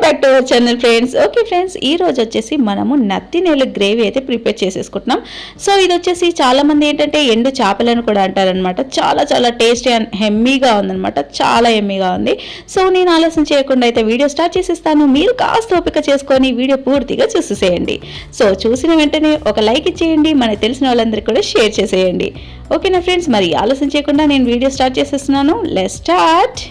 Back to our channel friends. Okay friends, ఈ రోజు వచ్చేసి మనము నత్తి నెల గ్రేవీ అయితే ప్రిపేర్ చేసేసుకుంటున్నాం. సో ఇది వచ్చేసి చాలా మంది ఏంటంటే ఎండు చేపలను కూడా అంటారనమాట. చాలా చాలా టేస్టీ అండ్ హెమ్మీగా ఉందనమాట. చాలా హెమ్మీగా ఉంది. సో నేను ఆలస్యం చేయకుండా అయితే వీడియో స్టార్ట్ చేసేస్తాను. మీరు కాస్త ఓపిక చేసుకొని వీడియో పూర్తిగా చూసేసేయండి. సో చూసిన వెంటనే ఒక లైక్ ఇచ్చేయండి, మనకు తెలిసిన వాళ్ళందరికీ కూడా షేర్ చేసేయండి. ఓకేనా ఫ్రెండ్స్, మరి ఆలస్యం చేయకుండా నేను వీడియో స్టార్ట్ చేసేస్తున్నాను. Let's start.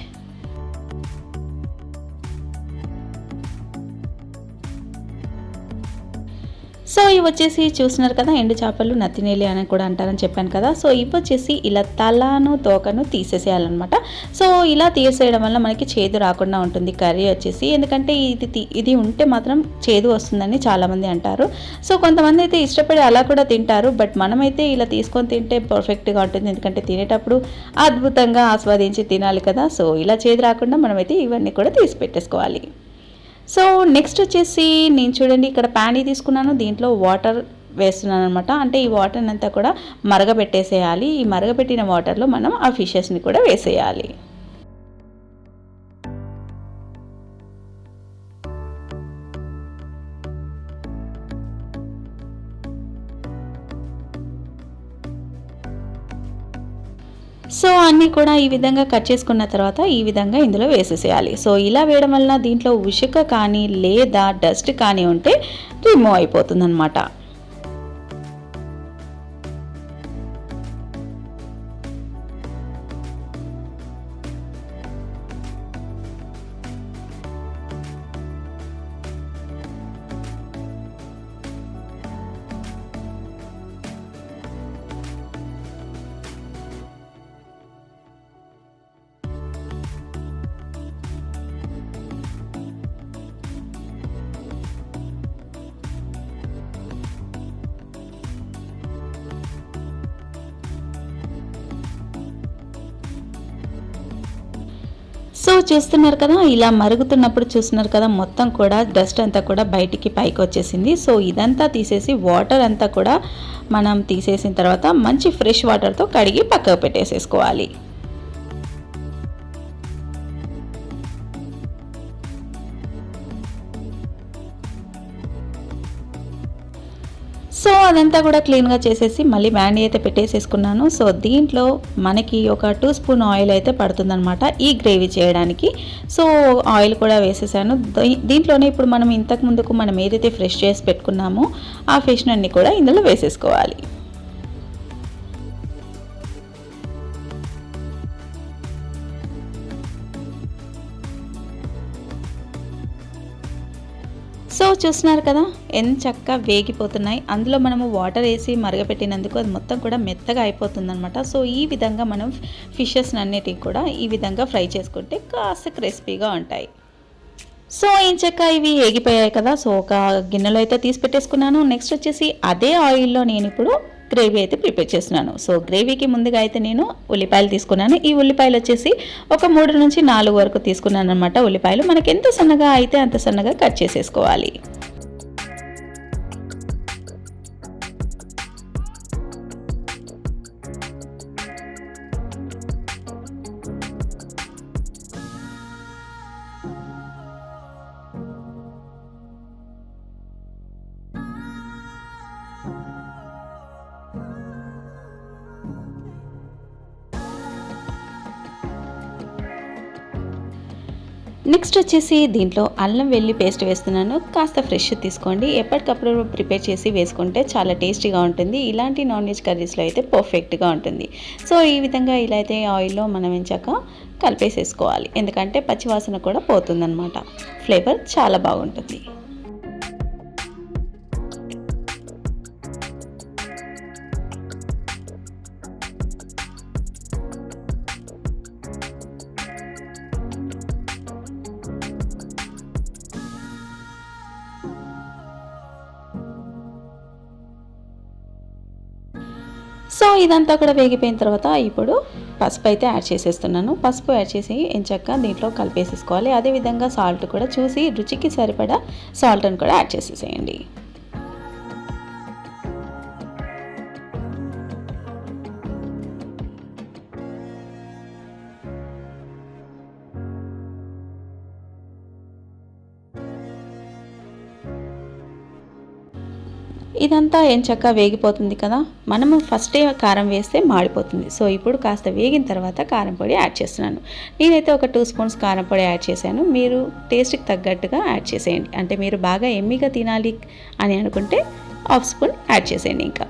సో ఇవి వచ్చేసి చూస్తున్నారు కదా, ఎండు చేపలు నత్తినేలి అని కూడా అంటారని చెప్పాను కదా. సో ఇవి వచ్చేసి ఇలా తలను తోకను తీసేసేయాలన్నమాట. సో ఇలా తీసేయడం వల్ల మనకి చేదు రాకుండా ఉంటుంది కర్రీ వచ్చేసి. ఎందుకంటే ఇది ఉంటే మాత్రం చేదు వస్తుందని చాలామంది అంటారు. సో కొంతమంది అయితే ఇష్టపడి అలా కూడా తింటారు. బట్ మనమైతే ఇలా తీసుకొని తింటే పర్ఫెక్ట్గా ఉంటుంది. ఎందుకంటే తినేటప్పుడు అద్భుతంగా ఆస్వాదించి తినాలి కదా. సో ఇలా చేదు రాకుండా మనమైతే ఇవన్నీ కూడా తీసి పెట్టేసుకోవాలి. సో నెక్స్ట్ వచ్చేసి నేను చూడండి ఇక్కడ ప్యాన్ తీసుకున్నాను. దీంట్లో వాటర్ వేస్తున్నాను అనమాట. అంటే ఈ వాటర్ అంతా కూడా మరగబెట్టేసేయాలి. ఈ మరగబెట్టిన వాటర్లో మనం ఆ ఫిషెస్ని కూడా వేసేయాలి. సో అన్నీ కూడా ఈ విధంగా కట్ చేసుకున్న తర్వాత ఈ విధంగా ఇందులో వేసేసేయాలి. సో ఇలా వేయడం వల్ల దీంట్లో ఉషక కానీ లేదా డస్ట్ కానీ ఉంటే రిమూవ్ అయిపోతుంది అనమాట. సో చూస్తున్నారు కదా, ఇలా మరుగుతున్నప్పుడు చూస్తున్నారు కదా, మొత్తం కూడా డస్ట్ అంతా కూడా బయటికి పైకి వచ్చేసింది. సో ఇదంతా తీసేసి వాటర్ అంతా కూడా మనం తీసేసిన తర్వాత మంచి ఫ్రెష్ వాటర్తో కడిగి పక్కకు పెట్టేసేసుకోవాలి. సో అదంతా కూడా క్లీన్గా చేసేసి మళ్ళీ బ్యాండీ అయితే పెట్టేసేసుకున్నాను. సో దీంట్లో మనకి ఒక 2 స్పూన్ ఆయిల్ అయితే పడుతుందన్నమాట ఈ గ్రేవీ చేయడానికి. సో ఆయిల్ కూడా వేసేసాను. దీంట్లోనే ఇప్పుడు మనం ఇంతకు ముందుకు మనం ఏదైతే ఫ్రెష్ చేసి పెట్టుకున్నామో ఆ ఫిష్ అన్ని కూడా ఇందులో వేసేసుకోవాలి. సో చూస్తున్నారు కదా, ఎంత చక్కగా వేగిపోతున్నాయి. అందులో మనము వాటర్ వేసి మరగపెట్టినందుకు అది మొత్తం కూడా మెత్తగా అయిపోతుందన్నమాట. సో ఈ విధంగా మనం ఫిషెస్ అన్నిటికి కూడా ఈ విధంగా ఫ్రై చేసుకుంటే కాస్త క్రిస్పీగా ఉంటాయి. సో ఏం చక్క ఇవి వేగిపోయాయి కదా. సో ఒక గిన్నెలో అయితే తీసి పెట్టేసుకున్నాను. నెక్స్ట్ వచ్చేసి అదే ఆయిల్లో నేను ఇప్పుడు గ్రేవీ అయితే ప్రిపేర్ చేస్తున్నాను. సో గ్రేవీకి ముందుగా అయితే నేను ఉల్లిపాయలు తీసుకున్నాను. ఈ ఉల్లిపాయలు వచ్చేసి ఒక 3 నుంచి 4 వరకు తీసుకున్నాను అనమాట. ఉల్లిపాయలు మనకి ఎంత సన్నగా అయితే అంత సన్నగా కట్ చేసేసుకోవాలి. నెక్స్ట్ వచ్చేసి దీంట్లో అల్లం వెల్లుల్లి పేస్ట్ వేస్తున్నాను. కాస్త ఫ్రెష్ తీసుకోండి. ఎప్పటికప్పుడు ప్రిపేర్ చేసి వేసుకుంటే చాలా టేస్టీగా ఉంటుంది. ఇలాంటి నాన్ వెజ్ కర్రీస్లో అయితే పర్ఫెక్ట్గా ఉంటుంది. సో ఈ విధంగా ఇలా అయితే ఆయిల్లో మనం ఎంచాక కలిపేసేసుకోవాలి. ఎందుకంటే పచ్చివాసన కూడా పోతుందన్నమాట. ఫ్లేవర్ చాలా బాగుంటుంది. సో ఇదంతా కూడా వేగిపోయిన తర్వాత ఇప్పుడు పసుపు అయితే యాడ్ చేసేస్తున్నాను. పసుపు యాడ్ చేసి ఎంచక్క దీంట్లో కలిపేసేసుకోవాలి. అదేవిధంగా సాల్ట్ కూడా చూసి రుచికి సరిపడా సాల్ట్ని కూడా యాడ్ చేసేసేయండి. ఇదంతా ఎంచక్కా వేగిపోతుంది కదా, మనము ఫస్టే కారం వేస్తే మాడిపోతుంది. సో ఇప్పుడు కాస్త వేగిన తర్వాత కారం పొడి యాడ్ చేస్తున్నాను. నేనైతే ఒక 2 స్పూన్స్ కారం పొడి యాడ్ చేశాను. మీరు టేస్ట్కి తగ్గట్టుగా యాడ్ చేసేయండి. అంటే మీరు బాగా ఎమ్మిగా తినాలి అని అనుకుంటే 1/2 స్పూన్ యాడ్ చేసేయండి. ఇంకా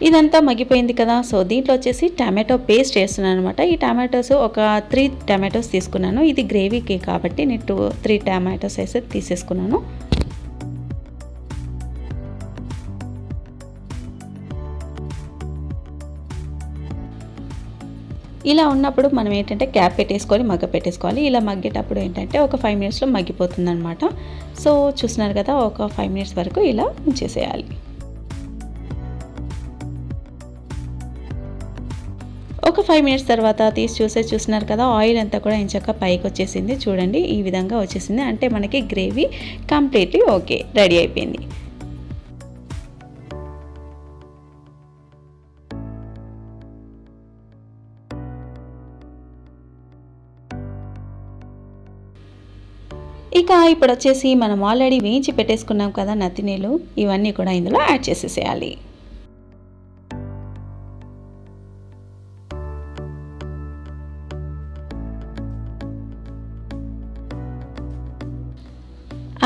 ఇదంతా మగ్గిపోయింది కదా. సో దీంట్లో వచ్చేసి టమాటో పేస్ట్ వేస్తున్నాను అనమాట. ఈ టమాటోస్ ఒక 3 టమాటోస్ తీసుకున్నాను. ఇది గ్రేవీకి కాబట్టి నేను 3 టమాటోస్ వేసి తీసేసుకున్నాను. ఇలా ఉన్నప్పుడు మనం ఏంటంటే క్యాప్ పెట్టేసుకొని పెట్టేసుకోవాలి. ఇలా మగ్గేటప్పుడు ఏంటంటే ఒక 5 మినిట్స్లో మగ్గిపోతుంది అనమాట. సో చూస్తున్నారు కదా, ఒక 5 మినిట్స్ వరకు ఇలా ఉంచేసేయాలి. ఒక 5 మినిట్స్ తర్వాత తీసి చూస్తున్నారు కదా, ఆయిల్ అంతా కూడా ఎంచక్క పైకి వచ్చేసింది. చూడండి ఈ విధంగా వచ్చేసింది. అంటే మనకి గ్రేవీ కంప్లీట్లీ ఓకే, రెడీ అయిపోయింది. ఇక ఇప్పుడు వచ్చేసి మనం ఆల్రెడీ వేయించి పెట్టేసుకున్నాం కదా నత్తినీళ్ళు, ఇవన్నీ కూడా ఇందులో యాడ్ చేసేసేయాలి.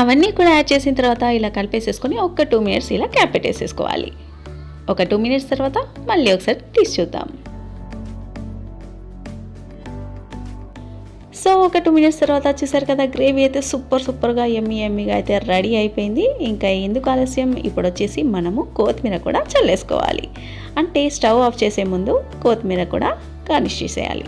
అవన్నీ కూడా యాడ్ చేసిన తర్వాత ఇలా కలిపేసేసుకొని ఒక 2 మినిట్స్ ఇలా క్యాప్ పెట్టేసేసుకోవాలి. ఒక 2 మినిట్స్ తర్వాత మళ్ళీ ఒకసారి తీసి చూద్దాం. సో ఒక 2 మినిట్స్ తర్వాత చూసారు కదా, గ్రేవీ అయితే సూపర్గా ఎమ్మీగా అయితే రెడీ అయిపోయింది. ఇంకా ఎందుకు ఆలస్యం, ఇప్పుడు వచ్చేసి మనము కొత్తిమీర కూడా చల్లేసుకోవాలి. అంటే స్టవ్ ఆఫ్ చేసే ముందు కొత్తిమీర కూడా గార్నిష్ చేసేయాలి.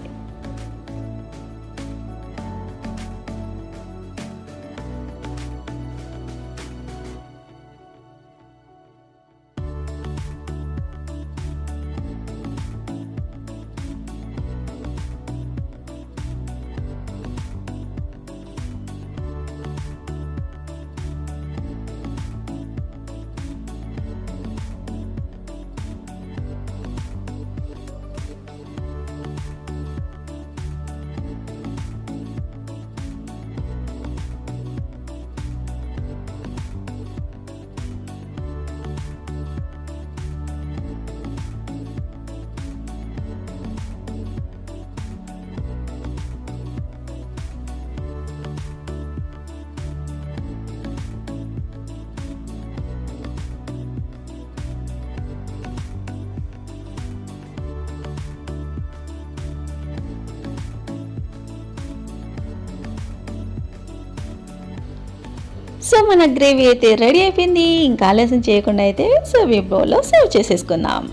సో మన గ్రేవీ అయితే రెడీ అయిపోయింది. ఇంకా ఆలస్యం చేయకుండా అయితే సర్వింగ్ బౌల్లో సర్వ్ చేసేసుకుందాం.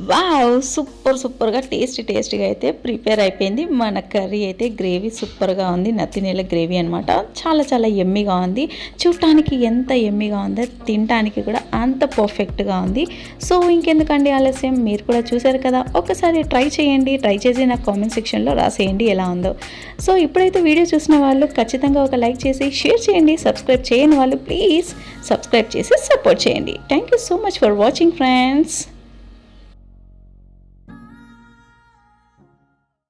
వావ్! సూపర్‌గా టేస్టీగా అయితే ప్రిపేర్ అయిపోయింది. మన కర్రీ అయితే గ్రేవీ సూపర్‌గా ఉంది. నత్తినీళ్ళ గ్రేవీ అనమాట. చాలా యమ్మీగా ఉంది. చూడటానికి ఎంత యమ్మీగా ఉందో, తినటానికి కూడా అంత పర్ఫెక్ట్‌గా ఉంది. సో ఇంకెందుకండి ఆలస్యం, మీరు కూడా చూసారు కదా, ఒక్కసారి ట్రై చేయండి. ట్రై చేసి నాకు కామెంట్ సెక్షన్‌లో రాసేయండి ఎలా ఉందో. సో ఇప్పుడైతే వీడియో చూసిన వాళ్ళు ఖచ్చితంగా ఒక లైక్ చేసి షేర్ చేయండి. సబ్స్క్రైబ్ చేయని వాళ్ళు ప్లీజ్ సబ్స్క్రైబ్ చేసి సపోర్ట్ చేయండి. Thank you so much for watching friends.